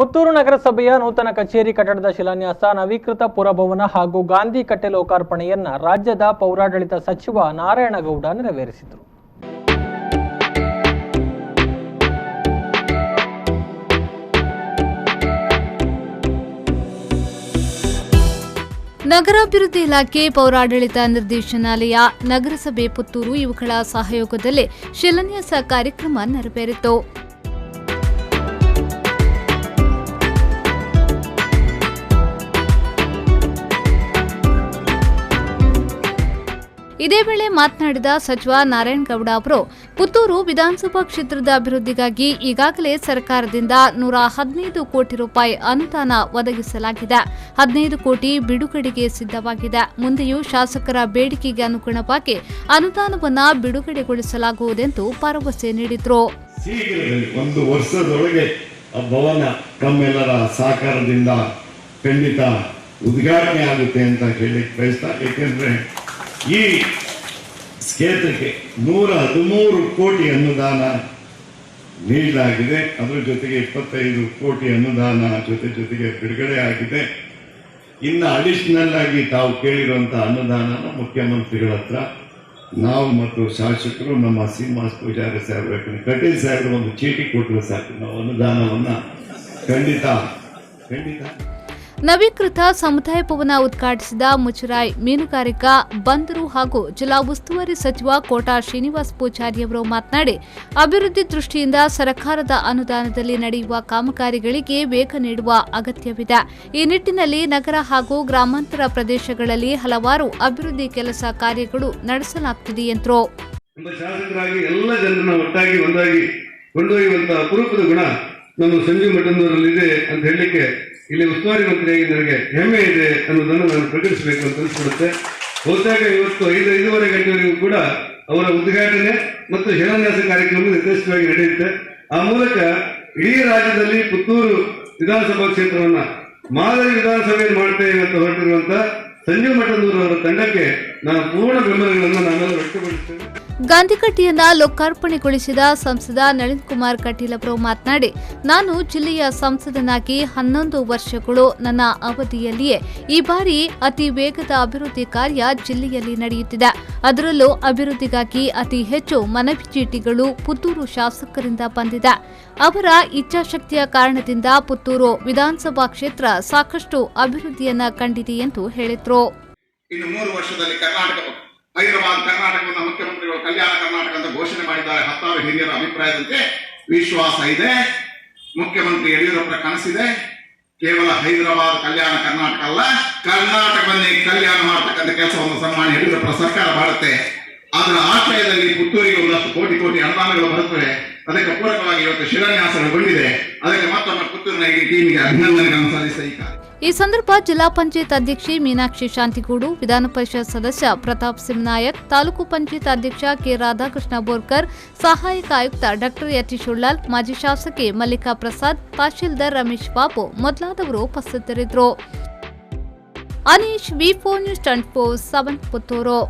ಪುತ್ತೂರು ನಗರಸಭೆಯ ನೂತನ ಕಚೇರಿ ಕಟ್ಟಡದ ಶಿಲಾನ್ಯಾಸ, ನವೀಕೃತ ಪುರಭವನ ಹಾಗೂ ಗಾಂಧಿ ಕಟ್ಟೆ ಲೋಕಾರ್ಪಣೆಯನ್ನ ರಾಜ್ಯದ ಪೌರಾಡಳಿತ ಸಚಿವ ನಾರಾಯಣಗೌಡ ನೆರವೇರಿಸಿದರು. ನಗರಾಭಿವೃದ್ಧಿ ಇಲಾಖೆ, ಪೌರಾಡಳಿತ ನಿರ್ದೇಶನಾಲಯ, ನಗರಸಭೆ ಪುತ್ತೂರು ಇವುಗಳ ಸಹಯೋಗದಲ್ಲಿ ಶಿಲಾನ್ಯಾಸ ಕಾರ್ಯಕ್ರಮ ನೆರವೇರಿತು. ಇದೇ ವೇಳೆ ಮಾತನಾಡಿದ ಸಚಿವ ನಾರಾಯಣಗೌಡ ಅವರು, ಪುತ್ತೂರು ವಿಧಾನಸಭಾ ಕ್ಷೇತ್ರದ ಅಭಿವೃದ್ಧಿಗಾಗಿ ಈಗಾಗಲೇ ಸರ್ಕಾರದಿಂದ 115 ಕೋಟಿ ರೂಪಾಯಿ ಅನುದಾನ ಒದಗಿಸಲಾಗಿದೆ. 15 ಕೋಟಿ ಬಿಡುಗಡೆಗೆ ಸಿದ್ಧವಾಗಿದೆ. ಮುಂದೆಯೂ ಶಾಸಕರ ಬೇಡಿಕೆಗೆ ಅನುಗುಣವಾಗಿ ಅನುದಾನವನ್ನು ಬಿಡುಗಡೆಗೊಳಿಸಲಾಗುವುದೆಂದು ಭರವಸೆ ನೀಡಿದರು. ಒಂದು ವರ್ಷದೊಳಗೆ ಭವನ ತಮ್ಮೆಲ್ಲರ ಸಹಕಾರದಿಂದ ಖಂಡಿತ ಉದ್ಘಾಟನೆ ಆಗುತ್ತೆ ಅಂತ ಹೇಳಿ ಬಯಸ್ತಾ, ಏಕೆಂದ್ರೆ ಈ ಕ್ಷೇತ್ರಕ್ಕೆ 113 ಕೋಟಿ ಅನುದಾನ ನೀಡಲಾಗಿದೆ. ಅದರ ಜೊತೆಗೆ 25 ಕೋಟಿ ಅನುದಾನ ಜೊತೆಗೆ ಬಿಡುಗಡೆ ಆಗಿದೆ. ಇನ್ನು ಅಡಿಷನಲ್ ಆಗಿ ತಾವು ಕೇಳಿರುವಂತಹ ಅನುದಾನ ಮುಖ್ಯಮಂತ್ರಿಗಳ ಹತ್ರ ನಾವು ಮತ್ತು ಶಾಸಕರು ನಮ್ಮ ಶ್ರೀನಿವಾಸ ಪೂಜಾರಿ ಸಾಹೇಬ್ರ ಕಟೀಲ್ ಸಾಹೇಬ್ರ ಒಂದು ಚೀಟಿ ಕೊಟ್ಟರೆ ಸಾಕು, ನಾವು ಅನುದಾನವನ್ನ ಖಂಡಿತ. ನವೀಕೃತ ಸಮುದಾಯ ಭವನ ಉದ್ಘಾಟಿಸಿದ ಮುಚರಾಯಿ, ಮೀನುಗಾರಿಕಾ, ಬಂದರು ಹಾಗೂ ಜಿಲ್ಲಾ ಉಸ್ತುವಾರಿ ಸಚಿವ ಕೋಟಾ ಶ್ರೀನಿವಾಸ ಪೂಜಾರಿ ಅವರು ಮಾತನಾಡಿ, ಅಭಿವೃದ್ಧಿ ದೃಷ್ಟಿಯಿಂದ ಸರ್ಕಾರದ ಅನುದಾನದಲ್ಲಿ ನಡೆಯುವ ಕಾಮಗಾರಿಗಳಿಗೆ ವೇಗ ನೀಡುವ ಅಗತ್ಯವಿದೆ. ಈ ನಿಟ್ಟಿನಲ್ಲಿ ನಗರ ಹಾಗೂ ಗ್ರಾಮಾಂತರ ಪ್ರದೇಶಗಳಲ್ಲಿ ಹಲವಾರು ಅಭಿವೃದ್ಧಿ ಕೆಲಸ ಕಾರ್ಯಗಳು ನಡೆಸಲಾಗುತ್ತಿದೆ ಎಂದರು. ಶಾಸಕರಾಗಿ ಎಲ್ಲ ಜನರನ್ನ ಒಟ್ಟಾಗಿ ಒಂದಾಗಿ ಕೊಂಡೊಯ್ಯುವಂತಹ ಅಪರೂಪದ ಗುಣ ನಮ್ಮ ಸಂಜೀವ್ ಮಠಂದವರಲ್ಲಿದೆ ಅಂತ ಹೇಳಲಿಕ್ಕೆ ಇಲ್ಲಿ ಉಸ್ತುವಾರಿ ಮಂತ್ರಿಯಾಗಿ ನನಗೆ ಹೆಮ್ಮೆ ಇದೆ ಅನ್ನೋದನ್ನು ನಾನು ಪ್ರಕಟಿಸಬೇಕು ಅಂತ ಅನಿಸ್ಬಿಡುತ್ತೆ. ಬಹುತೇಕ ಇವತ್ತು 5:05 ಗಂಟೆವರೆಗೂ ಕೂಡ ಅವರ ಉದ್ಘಾಟನೆ ಮತ್ತು ಶಿಲಾನ್ಯಾಸ ಕಾರ್ಯಕ್ರಮ ಯಥೇಚ್ಛವಾಗಿ ನಡೆಯುತ್ತೆ. ಆ ಮೂಲಕ ಇಡೀ ರಾಜ್ಯದಲ್ಲಿ ಪುತ್ತೂರು ವಿಧಾನಸಭಾ ಕ್ಷೇತ್ರವನ್ನ ಮಾದರಿ ವಿಧಾನಸಭೆಯನ್ನು ಮಾಡ್ತೇವೆ ಅಂತ ಹೊರಟಿರುವಂತಹ ಸಂಜೀವ್ ಮಠಂದೂರು ಅವರ ತಂಡಕ್ಕೆ ನಾನು ಪೂರ್ಣ ಬೆಂಬಲಗಳನ್ನು ನಾವೆಲ್ಲ ವ್ಯಕ್ತಪಡಿಸ್ತೇವೆ. ಗಾಂಧಿಕಟ್ಟೆಯನ್ನ ಲೋಕಾರ್ಪಣೆಗೊಳಿಸಿದ ಸಂಸದ ನಳಿನ್ ಕುಮಾರ್ ಕಟೀಲ್ ಅವರು ಮಾತನಾಡಿ, ನಾನು ಜಿಲ್ಲೆಯ ಸಂಸದನಾಗಿ 11 ವರ್ಷಗಳು ನನ್ನ ಅವಧಿಯಲ್ಲಿಯೇ ಈ ಬಾರಿ ಅತಿ ವೇಗದ ಅಭಿವೃದ್ಧಿ ಕಾರ್ಯ ಜಿಲ್ಲೆಯಲ್ಲಿ ನಡೆಯುತ್ತಿದೆ. ಅದರಲ್ಲೂ ಅಭಿವೃದ್ಧಿಗಾಗಿ ಅತಿ ಹೆಚ್ಚು ಮನವಿ ಚೀಟಿಗಳು ಪುತ್ತೂರು ಶಾಸಕರಿಂದ ಬಂದಿದೆ. ಅವರ ಇಚ್ಛಾಶಕ್ತಿಯ ಕಾರಣದಿಂದ ಪುತ್ತೂರು ವಿಧಾನಸಭಾ ಕ್ಷೇತ್ರ ಸಾಕಷ್ಟು ಅಭಿವೃದ್ಧಿಯನ್ನ ಕಂಡಿದೆ ಎಂದು ಹೇಳಿದರು. ಇನ್ನು 3 ವರ್ಷದಲ್ಲಿ ಕರ್ನಾಟಕವನ್ನು ಮುಖ್ಯಮಂತ್ರಿಗಳು ಕಲ್ಯಾಣ ಕರ್ನಾಟಕ ಅಂತ ಘೋಷಣೆ ಮಾಡಿದ್ದಾರೆ. 10 ಹಿರಿಯರ ಅಭಿಪ್ರಾಯದಂತೆ ವಿಶ್ವಾಸ ಇದೆ. ಮುಖ್ಯಮಂತ್ರಿ ಯಡಿಯೂರಪ್ಪರ ಕನಸಿದೆ. ಕೇವಲ ಹೈದರಾಬಾದ್ ಕಲ್ಯಾಣ ಕರ್ನಾಟಕ ಅಲ್ಲ, ಕರ್ನಾಟಕವನ್ನೇ ಕಲ್ಯಾಣ ಮಾಡತಕ್ಕಂಥ ಕೆಲಸವನ್ನು ಸನ್ಮಾನ್ಯ ಯಡಿಯೂರಪ್ಪರ ಸರ್ಕಾರ ಮಾಡುತ್ತೆ. ಅದರ ಆಶ್ರಯದಲ್ಲಿ ಪುತ್ತೂರಿಗೆ ಒಂದಷ್ಟು ಕೋಟಿ ಅನುದಾನಗಳು ಬರುತ್ತವೆ. ಅದಕ್ಕೆ ಪೂರಕವಾಗಿ ಇವತ್ತು ಶಿಲಾನ್ಯಾಸಗೊಂಡಿದೆ. ಅದಕ್ಕೆ ಮತ್ತೊಮ್ಮೆ ಪುತ್ತೂರಿನ ಈ ಟೀಮಿಗೆ ಅಭಿನಂದನೆಗಳನ್ನು ಸಲ್ಲಿಸಲಿದ್ದಾರೆ. ಈ ಸಂದರ್ಭ ಜಿಲ್ಲಾ ಪಂಚಾಯತ್ ಅಧ್ಯಕ್ಷೆ ಮೀನಾಕ್ಷಿ ಶಾಂತಿಗೂಡು, ವಿಧಾನ ಪರಿಷತ್ ಸದಸ್ಯ ಪ್ರತಾಪ್ ಸಿಂನಾಯಕ್, ತಾಲೂಕು ಪಂಚಾಯತ್ ಅಧ್ಯಕ್ಷ ಕೆ ರಾಧಾಕೃಷ್ಣ ಬೋರ್ಕರ್, ಸಹಾಯಕ ಆಯುಕ್ತ ಡಾ ಯತೀಶ್ ಉಳ್ಳಾಲ್, ಮಾಜಿ ಶಾಸಕಿ ಮಲ್ಲಿಕಾ ಪ್ರಸಾದ್, ತಹಶೀಲ್ದಾರ್ ರಮೇಶ್ ಬಾಬು ಮೊದಲಾದವರು ಉಪಸ್ಥಿತರಿದ್ದರು. ಅನೀಶ್, ವಿ4 ನ್ಯೂಸ್ 24/7 ಪುತ್ತೂರು.